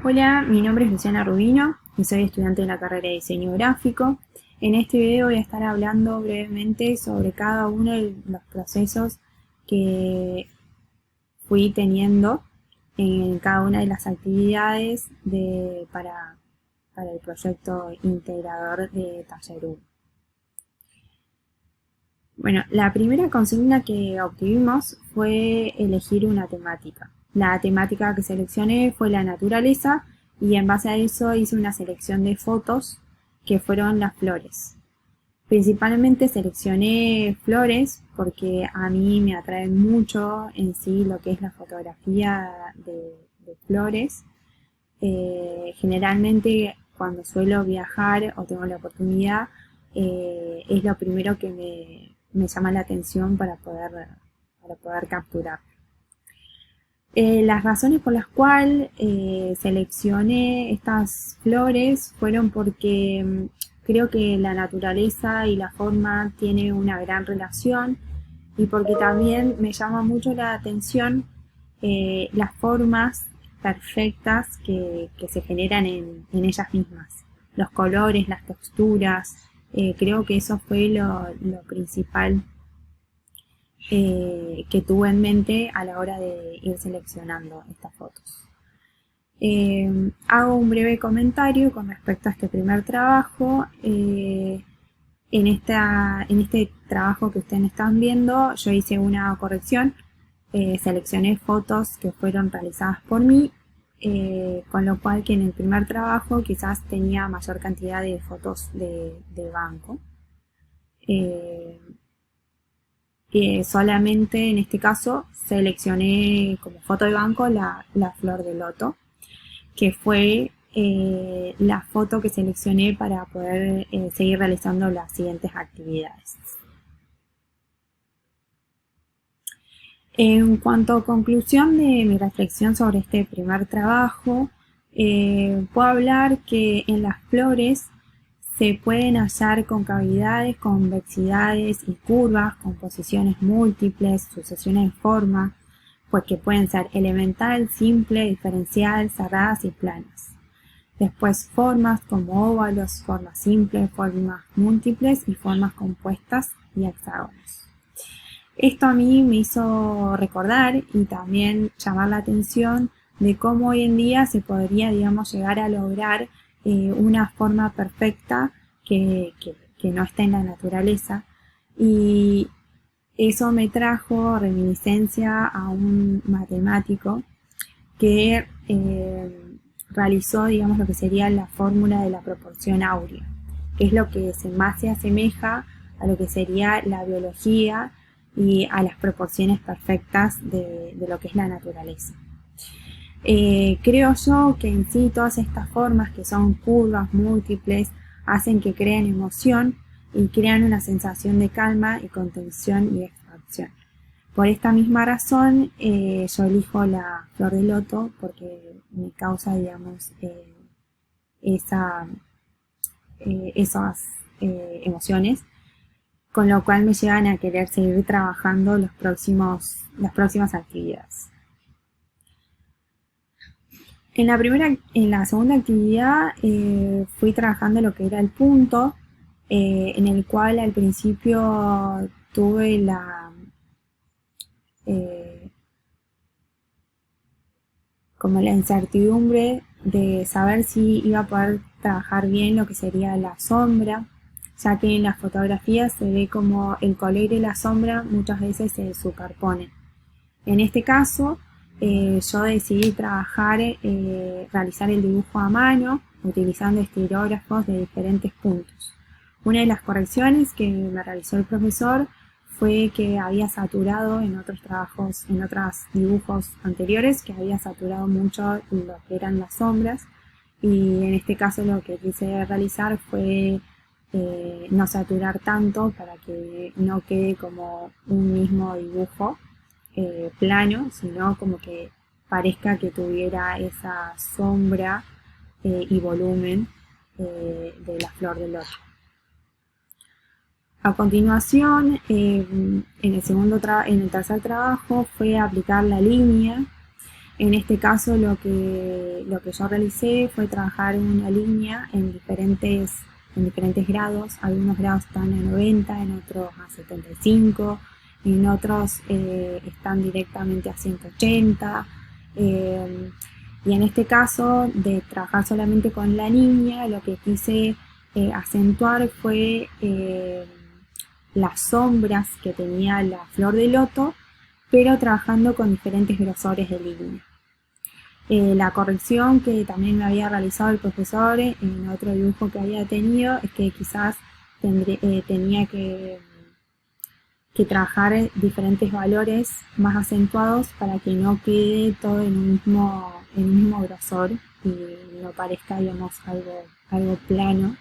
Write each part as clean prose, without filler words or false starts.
Hola, mi nombre es Luciana Rubino y soy estudiante de la carrera de diseño gráfico. En este video voy a estar hablando brevemente sobre cada uno de los procesos que fui teniendo en cada una de las actividades para el proyecto integrador de Taller 1. Bueno, la primera consigna que obtuvimos fue elegir una temática. La temática que seleccioné fue la naturaleza y en base a eso hice una selección de fotos que fueron las flores. Principalmente seleccioné flores porque a mí me atrae mucho en sí lo que es la fotografía de flores. Generalmente cuando suelo viajar o tengo la oportunidad, es lo primero que me llama la atención para poder capturar. Las razones por las cuales seleccioné estas flores fueron porque creo que la naturaleza y la forma tienen una gran relación y porque también me llama mucho la atención las formas perfectas que se generan en ellas mismas. Los colores, las texturas, creo que eso fue lo principal que tuve en mente a la hora de ir seleccionando estas fotos. Hago un breve comentario con respecto a este primer trabajo. En este trabajo que ustedes están viendo, yo hice una corrección, seleccioné fotos que fueron realizadas por mí, con lo cual que en el primer trabajo quizás tenía mayor cantidad de fotos de banco. Solamente en este caso seleccioné como foto de banco la flor de loto, que fue la foto que seleccioné para poder seguir realizando las siguientes actividades. En cuanto a conclusión de mi reflexión sobre este primer trabajo, puedo hablar que en las flores se pueden hallar concavidades, convexidades y curvas, composiciones múltiples, sucesiones de formas, pues que pueden ser elemental, simple, diferencial, cerradas y planas. Después formas como óvalos, formas simples, formas múltiples y formas compuestas y hexágonos. Esto a mí me hizo recordar y también llamar la atención de cómo hoy en día se podría, digamos, llegar a lograr una forma perfecta que no está en la naturaleza. Y eso me trajo reminiscencia a un matemático que realizó, digamos, lo que sería la fórmula de la proporción áurea, que es lo que más se asemeja a lo que sería la biología y a las proporciones perfectas de lo que es la naturaleza. Creo yo que en sí todas estas formas que son curvas múltiples hacen que creen emoción y crean una sensación de calma y contención y expansión. Por esta misma razón yo elijo la flor de loto porque me causa, digamos, esas emociones, con lo cual me llevan a querer seguir trabajando las próximas actividades. En la segunda actividad fui trabajando lo que era el punto, en el cual al principio tuve como la incertidumbre de saber si iba a poder trabajar bien lo que sería la sombra, ya que en las fotografías se ve como el color y la sombra muchas veces se superponen. En este caso, yo decidí realizar el dibujo a mano, utilizando estirógrafos de diferentes puntos. Una de las correcciones que me realizó el profesor fue que había saturado en otros dibujos anteriores, que había saturado mucho lo que eran las sombras, y en este caso lo que quise realizar fue no saturar tanto para que no quede como un mismo dibujo plano, sino como que parezca que tuviera esa sombra y volumen de la flor del loto. A continuación, en el tercer trabajo fue aplicar la línea En este caso lo que yo realicé fue trabajar en una línea en diferentes grados. Algunos grados están a 90, en otros a 75, en otros están directamente a 180. Y en este caso de trabajar solamente con la línea, lo que quise acentuar fue las sombras que tenía la flor de loto, pero trabajando con diferentes grosores de línea. La corrección que también me había realizado el profesor en otro dibujo que había tenido es que quizás tenía que trabajar diferentes valores más acentuados para que no quede todo en un mismo grosor y no parezca, digamos, algo plano.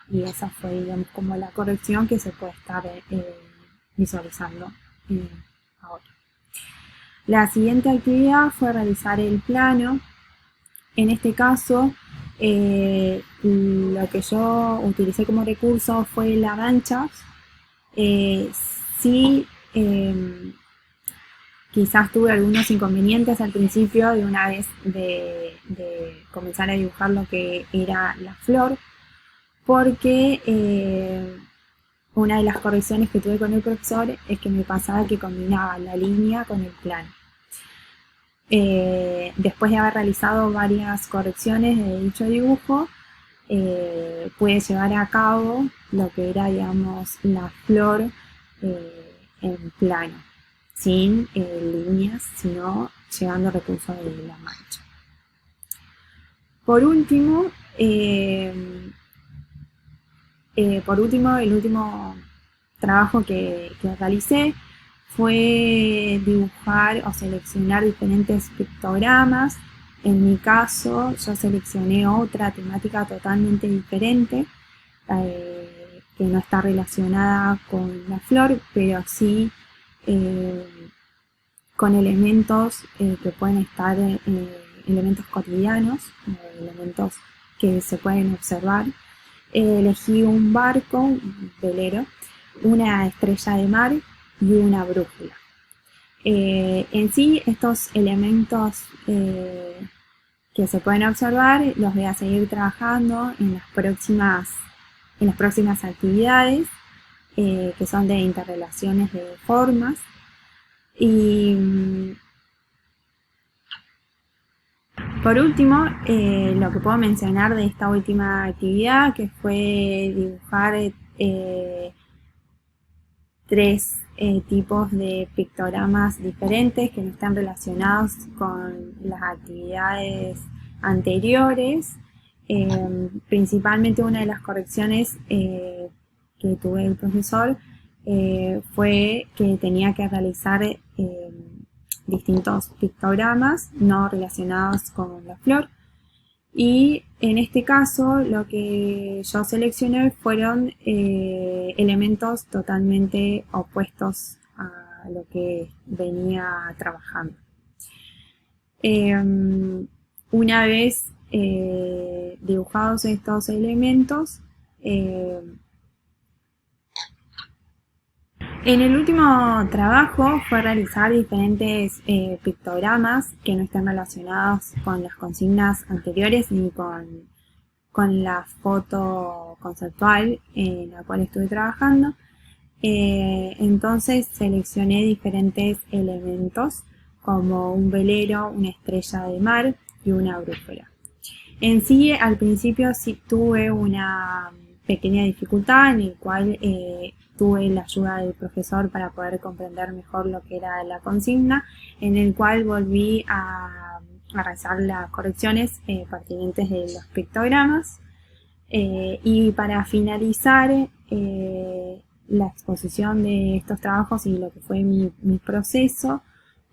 Y esa fue, digamos, como la corrección que se puede estar visualizando ahora. La siguiente actividad fue realizar el plano. En este caso, lo que yo utilicé como recurso fue la mancha. Sí, quizás tuve algunos inconvenientes al principio de una vez de comenzar a dibujar lo que era la flor, porque una de las correcciones que tuve con el profesor es que me pasaba que combinaba la línea con el plano. Después de haber realizado varias correcciones de dicho dibujo, pude llevar a cabo lo que era, digamos, la flor en plano, sin líneas, sino llevando recursos de la mancha. Por último, el último trabajo que realicé fue dibujar o seleccionar diferentes pictogramas. En mi caso, yo seleccioné otra temática totalmente diferente, que no está relacionada con la flor, pero sí con elementos que pueden estar, elementos cotidianos, elementos que se pueden observar. Elegí un barco, un velero, una estrella de mar y una brújula. En sí, estos elementos que se pueden observar los voy a seguir trabajando en las próximas actividades, que son de interrelaciones de formas. Y por último, lo que puedo mencionar de esta última actividad, que fue dibujar 3 tipos de pictogramas diferentes que no están relacionados con las actividades anteriores. Principalmente una de las correcciones que tuve el profesor fue que tenía que realizar distintos pictogramas no relacionados con la flor. Y en este caso lo que yo seleccioné fueron elementos totalmente opuestos a lo que venía trabajando. Una vez dibujados estos elementos, en el último trabajo fue realizar diferentes pictogramas que no están relacionados con las consignas anteriores ni con la foto conceptual en la cual estuve trabajando. Entonces seleccioné diferentes elementos como un velero, una estrella de mar y una brújula. En sí, al principio sí tuve una pequeña dificultad en el cual tuve la ayuda del profesor para poder comprender mejor lo que era la consigna, en el cual volví a realizar las correcciones pertinentes de los pictogramas. Y para finalizar la exposición de estos trabajos y lo que fue mi proceso,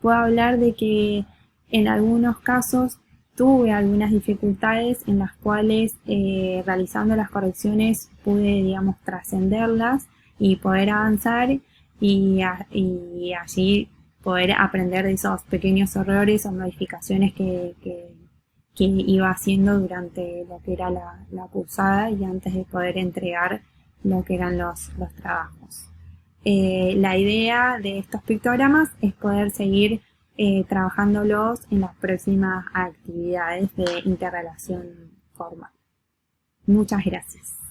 puedo hablar de que en algunos casos tuve algunas dificultades en las cuales realizando las correcciones pude, digamos, trascenderlas y poder avanzar y allí poder aprender de esos pequeños errores o modificaciones que iba haciendo durante lo que era la cursada y antes de poder entregar lo que eran los trabajos. La idea de estos pictogramas es poder seguir trabajándolos en las próximas actividades de interrelación formal. Muchas gracias.